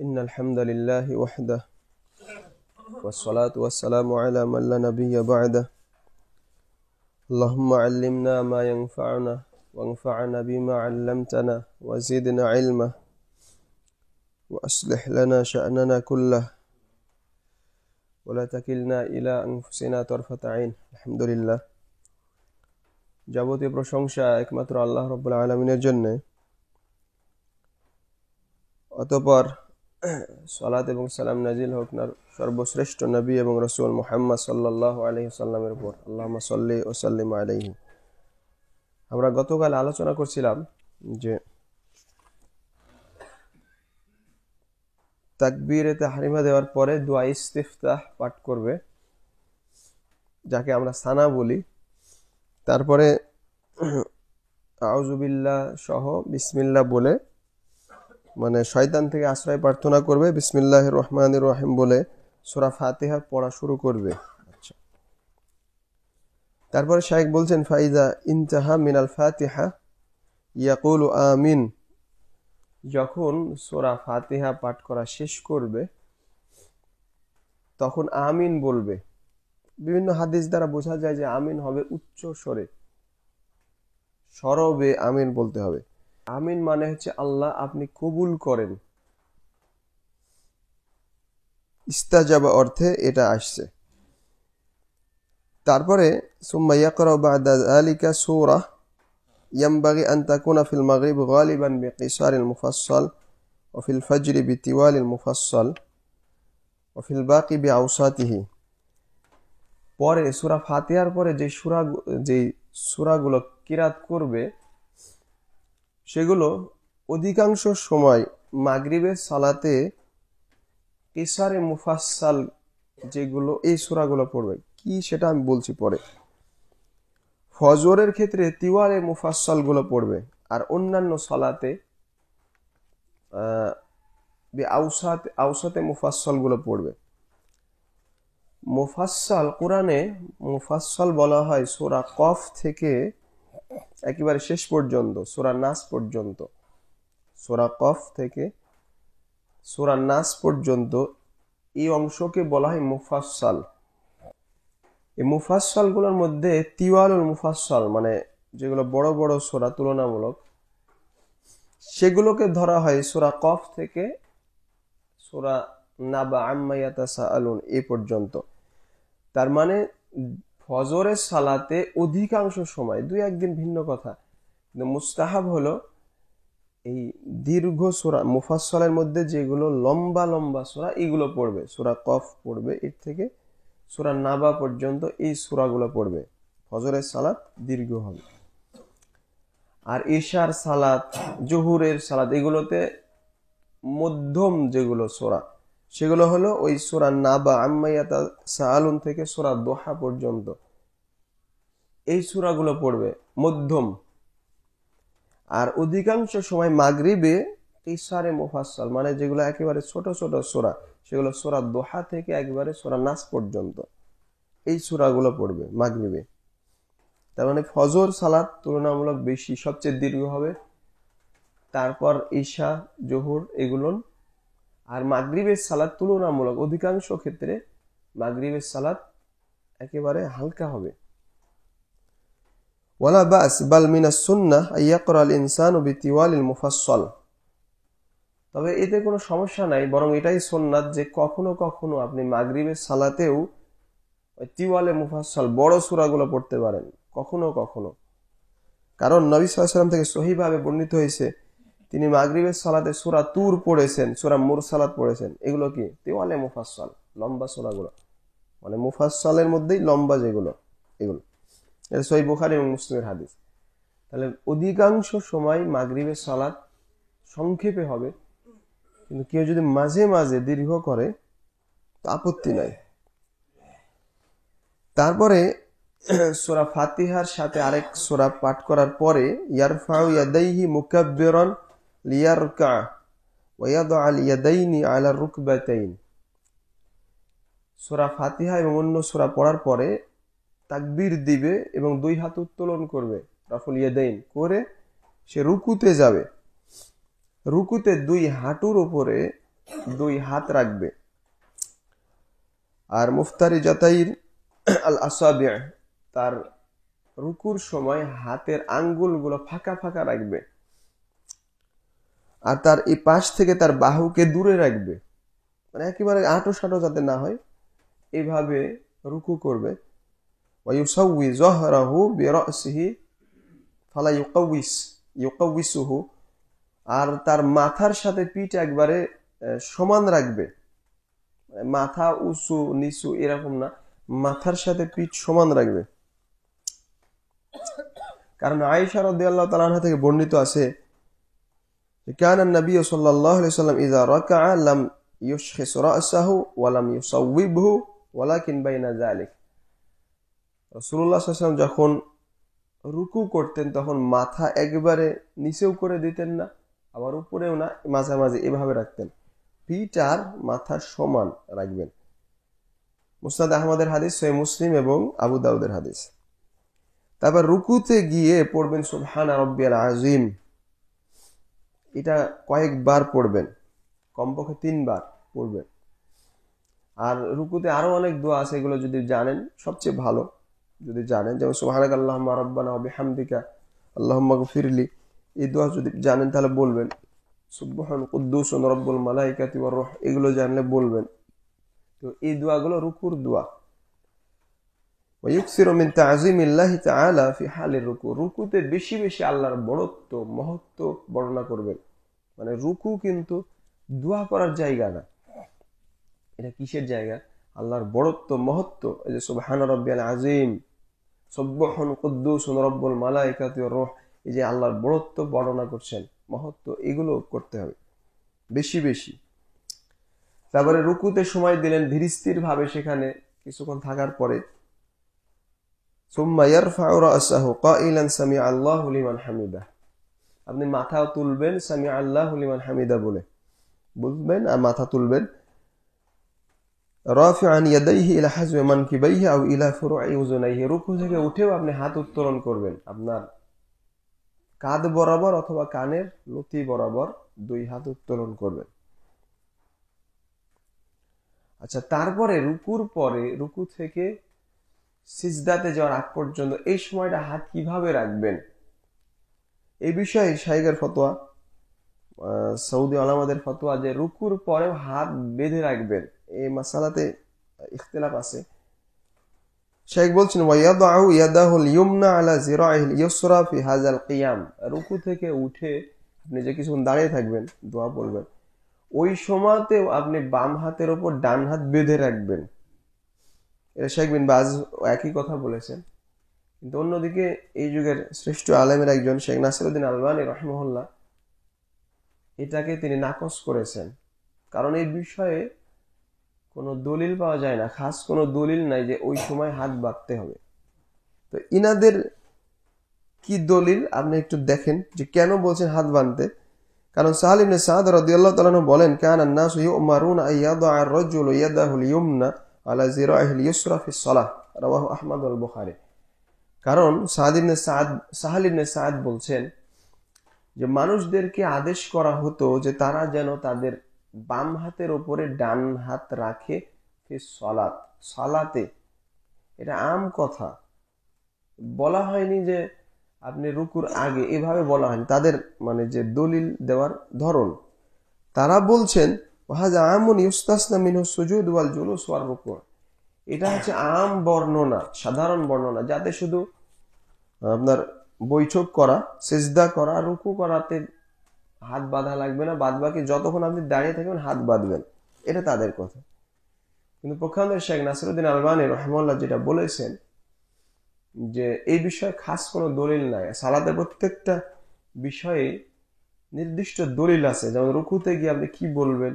إن الحمد لله وحده والصلاة والسلام على من لا نبي بعده اللهم علمنا ما ينفعنا وانفعنا بما علمتنا وزدنا علما وأصلح لنا شأننا كله ولا تكلنا إلى أنفسنا طرفة عين الحمد لله যাবতীয় প্রশংসা একমাত্র আল্লাহ রাব্বুল আলামিনের জন্য। অতঃপর সালাত এবং সালাম নাজিল হোক সর্বশ্রেষ্ঠ নবী এবং রাসূল মুহাম্মদ সাল্লাল্লাহু আলাইহি ওয়াসাল্লামের উপর। আল্লাহুম্মা সাল্লি ওয়া সাল্লিম আলাইহি। আমরা গতকাল আলোচনা করছিলাম যে তাকবীরে তাহরিমা দেওয়ার পরে দোয়া ইস্তিফতাহ পাঠ করবে, যাকে আমরা সানা বলি। তারপরে আউযু বিল্লাহ সহ বিসমিল্লাহ বলে, মানে শয়তান থেকে আশ্রয় প্রার্থনা করবে, বিসমিল্লাহির রহমানির রহিম বলে সূরা ফাতিহা পড়া শুরু করবে। আচ্ছা, তারপরে শাইখ বলছেন ফাইজা ইনতাহা মিনাল ফাতিহা ইয়াকুলু আমিন। যখন সূরা ফাতিহা পাঠ করা শেষ করবে তখন আমিন বলবে। বিভিন্ন হাদিস দ্বারা বোঝা যায় যে আমিন হবে উচ্চ স্বরে, সরবে আমিন বলতে হবে। আমিন মানে হচ্ছে আল্লাহ আপনি কবুল করেন, ইস্তাজাবা অর্থে এটা আসছে। তারপরে সুম্মা ইয়াকরাউ বা'দা যালিকা সূরা ইয়ানবাগি আন তাকুনা ফিল মাগরিব গালিবান বিকিসারিল মুফাসসাল ওয়া ফিল ফাজরি বিতিওয়ালিল মুফাসসাল ওয়া ফিল বাকি বিআওসাতিহি। পরে সূরা ফাতিহার পরে যে সূরাগুলো কিরাত করবে সেগুলো অধিকাংশ সময় মাগরিবের সালাতে কিসারে মুফাসসাল যেগুলো, এই সূরাগুলো পড়বে। কি সেটা আমি বলছি পরে। ফজরের ক্ষেত্রে তিওয়ালে মুফাসসাল গুলো পড়বে, আর অন্যান্য সালাতে আওসাতে মুফাসসাল গুলো পড়বে। মুফাসসাল, কোরআনে মুফাসসাল বলা হয় সূরা কফ থেকে একেবারে শেষ পর্যন্ত, সূরা নাস পর্যন্ত। সূরা কফ থেকে সূরা নাস পর্যন্ত এই অংশকে বলা হয় মুফাসসাল। এই মুফাসসাল গুলোর মধ্যে তিওয়ালুল মুফাসসাল, মানে যেগুলো বড় বড় সূরা তুলনামূলক, সেগুলোকে ধরা হয় সূরা কফ থেকে সূরা নাবা আম্মা ইয়াতাসাআলুন এই পর্যন্ত। তার মানে ফজরের সালাতে অধিকাংশ সময়, দুই একদিন ভিন্ন কথা, কিন্তু মুস্তাহাব হলো এই দীর্ঘ সূরা মুফাসসালের মধ্যে যেগুলো লম্বা লম্বা সূরা, এগুলো পড়বে। সূরা কফ পড়বে, এর থেকে সূরা নাবা পর্যন্ত এই সূরাগুলো পড়বে। ফজরের সালাত দীর্ঘ হবে। আর ইশার সালাত, জোহরের সালাত, এগুলোতে মধ্যম যেগুলো সূরা, সেগুলো হলো ওই সূরা নাবা আম্মা ইয়াতাসাআলুন থেকে সূরা দোহা পর্যন্ত এই সূরাগুলো পড়বে, মধ্যম। আর অধিকাংশ সময় মাগরিবে কিসারে মুফাসসাল, মানে যেগুলো একেবারে ছোট ছোট সূরা, সেগুলো সূরা দোহা থেকে একবারে সূরা নাস পর্যন্ত এই সূরাগুলো পড়বে মাগরিবে। তার মানে ফজর সালাত তুলনামূলক বেশি, সবচেয়ে দীর্ঘ হবে, তারপর ঈশা, জোহর এগুলো। আর মাগরিবের সালাত তুলনামূলক অধিকাংশ ক্ষেত্রে মাগরিবের সালাত একেবারে হালকা হবে। ওয়ালা বাস বাল মিনাস সুন্নাহ আইয়াকরা আল ইনসানু বিতিওয়ালিল মুফাসসাল। তবে এতে কোনো সমস্যা নাই, বরং এটাই সুন্নাত যে কখনো কখনো আপনি মাগরিবের সালাতেও তিওয়ালে মুফাসসাল বড় সূরাগুলো পড়তে পারেন, কখনো কখনো। কারণ নবী সাল্লাল্লাহু আলাইহি ওয়াসাল্লাম থেকে সহিহভাবে বর্ণিত হয়েছে তিনি মাগরিবের সালাতে সূরা তুর পড়েছেন, সূরা মুরসালাত পড়েছেন। এগুলো কি তিওয়ালে মুফাসসাল, লম্বা সূরাগুলো, মানে মুফাসসালের মধ্যেই লম্বা যেগুলো, এগুলো। এটা সহিহ বুখারী এবং মুসলিমের হাদিস। তাহলে অধিকাংশ সময় মাগরিবের সালাত সংক্ষেপে হবে, কিন্তু কেউ যদি মাঝে মাঝে দীর্ঘ করে তো আপত্তি নাই। তারপরে সূরা ফাতিহার সাথে আরেক সূরা পাঠ করার পরে ইয়ারফাউ ইয়াদাইহি মুকাব্বিরান লিয়ারকা ওয়া ইয়াদআল ইয়াদাইনি আলা রুকবাতাইন। সূরা ফাতিহা এবং অন্য সূরা পড়ার পরে তাকবীর দিবে এবং দুই হাত উত্তোলন করবে, রাফুল ইয়াদাইন করে সে রুকুতে যাবে। রুকুতে দুই হাঁটুর উপরে দুই হাত রাখবে। আর মুফতারি জাতাইর আল আসাবি, তার রুকুর সময় হাতের আঙ্গুলগুলো ফাঁকা ফাঁকা রাখবে। আর তার এই পাশ থেকে তার বাহুকে দূরে রাখবে, মানে একেবারে আঁটো সাঁটো যাতে না হয়, এইভাবে রুকু করবে। ওয়ায়ুসাউই যহরাহু বিরাসিহি ফালা ইউকাউইসুহু, আর তার মাথার সাথে পিঠ একবারে সমান রাখবে, মাথা উঁচু নিচু এরকম না, মাথার সাথে পিঠ সমান রাখবে। কারণ আয়েশা রাদিয়াল্লাহু তাআলা আনহা থেকে বর্ণিত আছে কানা নবী সাল্লাল্লাহু আলাইহি ওয়াসাল্লাম ইযা রাকা'a লাম ইউশখিস রা'সাহু ওয়া লাম ইউসাউবিবহু ওয়ালাকিন বাইনা যালিক। রাসূলুল্লাহ সাল্লাল্লাহু আলাইহি ওয়াসাল্লাম যখন রুকু করতেন তখন মাথা একবারে নিচেও করে দিতেন না, আবার উপরেও না, মাঝামাঝি এভাবে রাখতেন। পিঠ আর মাথা সমান রাখবেন। মুসনাদ আহমদের হাদিস, সহিহ মুসলিম এবং আবু দাউদের হাদিস। তারপর রুকুতে গিয়ে পড়বেন সুবহানা রাব্বিয়াল আযীম। এটা কয়েকবার পড়বেন, কমপক্ষে 3 বার পড়বেন। আর রুকুতে আরো অনেক দোয়া আছে, এগুলো যদি জানেন সবচেয়ে ভালো, যদি জানেন, যেমন সুবহানাকা আল্লাহুম্মা রাব্বানা ওয়া বিহামদিকা আল্লাহুম্মা গফিরলি, এই দোয়া যদি জানেন তাহলে বলবেন। সুবহান কুদ্দুসুন রব্বুল মালাইকাতি ওয়ার রূহ, এগুলো জানলে বলবেন। তো এই দোয়াগুলো রুকুর দোয়া। ওয়ায়ুকসিরু মিন তা'যীমিল্লাহি তাআলা ফি হালির রুকু, রুকুতে বেশি বেশি আল্লাহর বড়ত্ব মহত্ব বর্ণনা করবেন। মানে রুকু কিন্তু দোয়া করার জায়গা না, এটা কিসের জায়গা? আল্লাহর বড়ত্ব মহত্ব। এই যে সুবহান রাব্বিয়াল আযীম, সুবহান কুদ্দুসুন রব্বুল মালাইকাতি ওয়ার রূহ, এই যে আল্লাহর বড়ত্ব বর্ণনা করছেন, মহত্ব, এগুলো করতে হবে বেশি বেশি। তারপরে রুকুতে সময় দিলেন ধীরস্থির ভাবে, সেখানে কিছুক্ষণ থাকার পরে সুম্মা ইয়ারফাউ রা'সাহু কাইলান সামিআ আল্লাহু লিমান হামিদা, আপনি মাথা তুলবেন সামিআ আল্লাহু লিমান হামিদা বলে বলবেন, আর মাথা তুলবেন। রাফিআন ইয়াদাইহি ইলা হাযওয়ি মানকিবাইহি আও ইলা ফুরু'i উযুনাইহি, রুকু থেকে উঠেও আপনি হাত উত্তোলন করবেন, আপনার কাঁধ বরাবর অথবা কানের লতি বরাবর 2 হাত উত্তোলন করবেন। আচ্ছা, তারপরে রুকুর পরে, রুকু থেকে সিজদাতে যাওয়ার আগ পর্যন্ত এই সময়টা হাত কিভাবে রাখবেন, এই বিষয়ে শাইখের ফতোয়া, সৌদি আলামাদের ফতোয়া যে রুকুর পরেও হাত বেঁধে রাখবেন। এই মাসালাতে ইখতিলাফ আছে। শাইখ বলছেন ওয়ায়াদাউ ইয়াদাহুল ইয়ুমনা আলা জিরাইহিল ইউসরা ফি হাযাল কিয়াম, রুকু থেকে উঠে আপনি যে কিছুক্ষণ দাঁড়িয়ে থাকবেন, দোয়া বলবেন, ওই সময়তেও আপনি বাম হাতের উপর ডান হাত বেঁধে রাখবেন। এটা শেখ বিন বাজ একই কথা বলেছেন। কিন্তু অন্যদিকে এই যুগের শ্রেষ্ঠ আলেমের একজন শেখ নাসিরউদ্দিন আলবানী রাহিমাহুল্লাহ এটাকে তিনি নাকচ করেছেন, কারণ এই বিষয়ে কোনো দলিল পাওয়া যায় না, খাস কোনো দলিল নাই যে ওই সময় হাত বাঁধতে হবে। তো ইনাদের কি দলিল আপনি একটু দেখেন যে কেন বলছেন হাত বাঁধতে। কারণ সাহাল ইবনে সাদ রাদিয়াল্লাহু তাআলা আনহু বলেন কানা আন-নাসু ইউমারুনা আইয়াদা আর-রাজুলু ইয়াদাহুল ইয়ুমনা আলা জিরাইহিল ইউসরা ফিস সালাহ, রাওয়াহু আহমদ ওয়াল বুখারী। কারণ সাহাল ইবনে সাদ বলছেন যে মানুষদেরকে আদেশ করা হতো যে তারা যেন তাদের বাম হাতের উপরে ডান হাত রাখে ফিস সালাত, সালাতে। এটা আম কথা, বলা হয়নি যে আপনি রুকুর আগে, এভাবে বলা হয়নি। তাদের মানে যে দলিল দেওয়ার ধরন, তারা বলছেন ওয়াহাযা আমুন ইউস্তাসনা মিনহু সুজুদ ওয়াল জুলুস ওয়ার রুকু, এটা হচ্ছে আম বর্ণনা, সাধারণ বর্ণনা, যাতে শুধু আপনার বৈঠক করা, সিজদা করা, রুকু করাতে হাত বাঁধা লাগবে না, বাদ বাকি যতক্ষণ আপনি দাঁড়িয়ে থাকবেন হাত বাঁধবেন, এটা তাদের কথা। কিন্তু পক্ষান্তরে শেখ নাসিরউদ্দিন আলবানী রাহিমাহুল্লাহ যেটা বলেছেন যে এই বিষয়ে খাস কোনো দলিল নাই। সালাতের প্রত্যেকটা বিষয়ে নির্দিষ্ট দলিল আছে, যেমন রুকুতে গিয়ে আপনি কি বলবেন,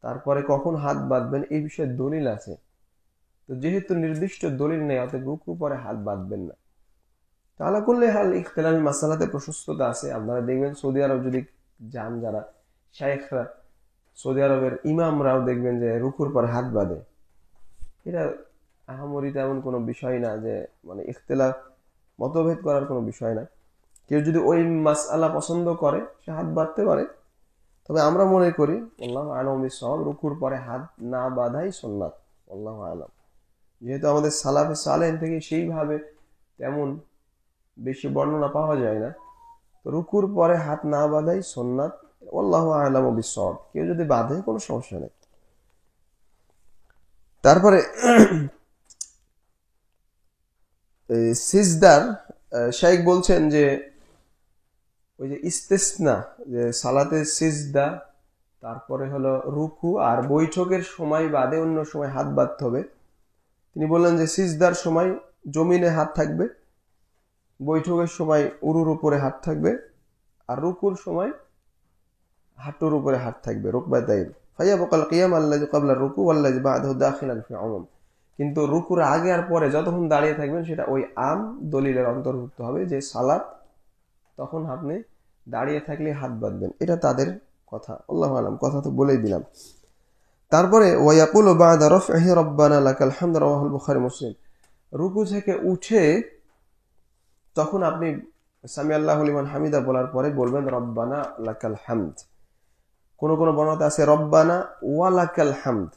তারপরে কখন হাত বাঁধবেন, এই বিষয়ে দলিল আছে। তো যেহেতু নির্দিষ্ট দলিল নেই, অতএব রুকু পরে হাত বাঁধবেন না। তাহলে করলে হাল ইখতিলাফি মাসালাতে প্রশস্ততা আছে। আপনারা দেখবেন সৌদি আরব যদি যান, যারা শাইখরা, সৌদি আরবের ইমামরাও দেখবেন যে রুকুর পর হাত বাঁধে। এটা আহামরি তেমন কোনো বিষয় না, যে মানে ইখতিলাফ মতভেদ করার কোনো বিষয় না। কেউ যদি ওই মাসআলা পছন্দ করে সে হাত বাঁধতে পারে। তবে আমরা মনে করি আল্লাহু আ'লাম বিস-সাওয়াব, রুকুর পরে হাত না বাঁধাই সুন্নাত। আল্লাহু আ'লাম। যেহেতু আমাদের সালাফে সালেহ থেকে সেইভাবে তেমন বেশি বর্ণনা পাওয়া যায় না, তো রুকুর পরে হাত না বাঁধাই সুন্নাত। আল্লাহু আ'লাম বিস-সাওয়াব। কেউ যদি বাঁধে কোনো সমস্যা নেই। তারপরে সিজদার শাইখ বলছেন যে ওই যে ইস্তেসনা, যে সালাতে সিজদা, তারপরে হলো রুকু আর বৈঠকের সময় বাদে অন্য সময় হাত বাঁধতে হবে। তিনি বললেন যে সিজদার সময় জমিনে হাত থাকবে, বৈঠকের সময় উরুর উপরে হাত থাকবে, আর রুকুর সময় হাঁটুর উপরে হাত থাকবে, রুকবাতাইন। ফায়াবকাল কিয়াম আল্লাযী ক্বাবলা রুকু ওয়াল্লাযী বা'দাহু দাখিলান ফি উমুম। কিন্তু রুকুর আগে আর পরে যতক্ষণ দাঁড়িয়ে থাকবেন সেটা ওই আম দলিলের অন্তর্ভুক্ত হবে, যে সালাত তখন আপনি দাঁড়িয়ে থাকলে হাত বাঁধবেন। এটা তাদের কথা, আল্লাহু আ'লাম। কথা তো বলেই দিলাম। তারপরে ওয়ায়াকুলু বা'দা রাফ'iহি রাব্বানা লাকাল হামদ, রাওয়াহুল বুখারী মুসলিম। রুকু থেকে উঠে তখন আপনি সামি আল্লাহু লিমান হামিদা বলার পরে বলবেন রব্বানা লাকাল হামদ। কোন কোন বর্ণনাতে আছে রব্বানা ওয়া লাকাল হামদ,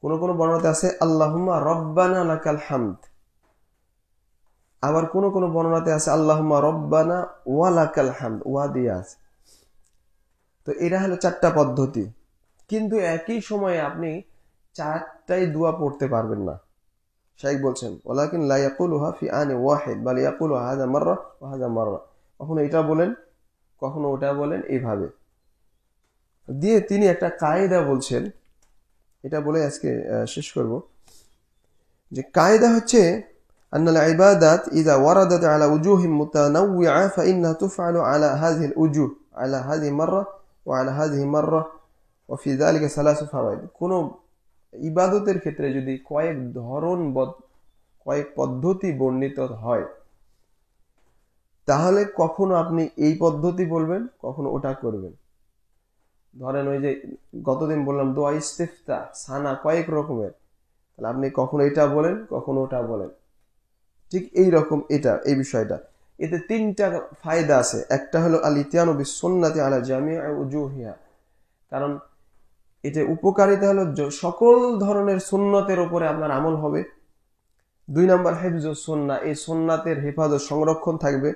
কোন কোন বর্ণনাতে আছে আল্লাহুম্মা রব্বানা লাকাল হামদ, আবার কোন কোন বর্ণনাতে আছে আল্লাহুম্মা রব্বানা ওয়া লাকাল হামদ, ওয়া দিয়া আছে। তো এটা হলো চারটা পদ্ধতি, কিন্তু একই সময়ে আপনি চারটাই দোয়া পড়তে পারবেন না। শাইখ বলছেন ওয়ালাকিন লা ইয়াকুলুহা ফি আনি ওয়াহিদ বাল ইয়াকুলু হাযা মাররা ওয়া হাযা মাররা। কখনো এটা বলেন, কখনো ওটা বলেন, এইভাবে দিয়ে তিনি একটা কায়দা বলছেন। এটা বলে আজকে শেষ করব, যে কায়দা হচ্ছে আন্নাল ইবাদাত ইযা ওয়ারাদাত আলা উজুহিম মুতানাওয়িআ ফাইন্নাহা তুফআলু আলা হাযিহিল উজুহ আলা হাযিহি মাররা ওয়া আলা হাযিহি মাররা ওয়া ফি যালিকা সালাসু ফাওয়াইদ। কোন ইবাদতের ক্ষেত্রে যদি কয়েক ধরন কয়েক পদ্ধতি বর্ণিত হয়, তাহলে কখনো আপনি এই পদ্ধতি বলবেন, কখনো ওটা করবেন। ধরেন ওই যে গতদিন বললাম দোয়া ইস্তিফতা, সানা কয়েক রকমের, তাহলে আপনি কখনো এটা বলেন, কখনো ওটা বলেন। ঠিক এই রকম এটা, এই বিষয়টা, এতে তিনটা ফায়দা আছে। একটা হলো আল ইতিয়ানু বিস সুন্নাতি আলা জামি'i উজুহিহা, কারণ এটা উপকারিতা হলো সকল ধরনের সুন্নতের উপরে আপনার আমল হবে। 2 নাম্বার হিফজুস সুন্নাহ, এই সুন্নাতের হেফাজত, সংরক্ষণ থাকবে।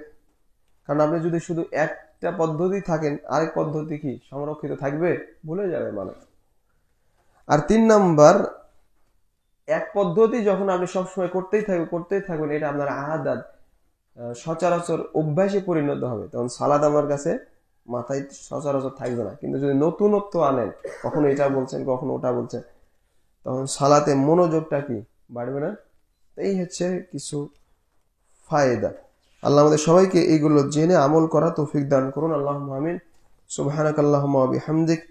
কারণ আপনি যদি শুধু একটা পদ্ধতি থাকেন, আরেক পদ্ধতি কি সংরক্ষিত থাকবে? ভুলে যাবে মানুষ। আর 3 নাম্বার, এক পদ্ধতি যখন আপনি সবসময় করতেই থাকবেন, এটা আপনার আদাত, সচরাচর অভ্যাসে পরিণত হবে, তখন সালাত আমার কাছে মাথায় সচরাচর থাকবে না। কিন্তু যদি নতুনত্ব আনেন, কখনো এটা বলছেন, কখনো ওটা বলছেন, তখন সালাতে মনোযোগটা কি বাড়বে না। এই হচ্ছে কিছু ফায়দা। আল্লাহ আমাদের সবাইকে এইগুলো জেনে আমল করা তৌফিক দান করুন। আল্লাহুম্মা আমিন। সুবহানাকাল্লাহুম্মা ওয়া বিহামদিক,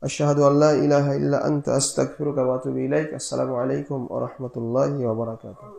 আশহাদু আল্লা ইলাহা ইল্লা আনতা, আস্তাগফিরুকা ওয়া আতুবু ইলাইক। আসসালামু আলাইকুম ওয়া রাহমাতুল্লাহি ওয়া বারাকাতুহু।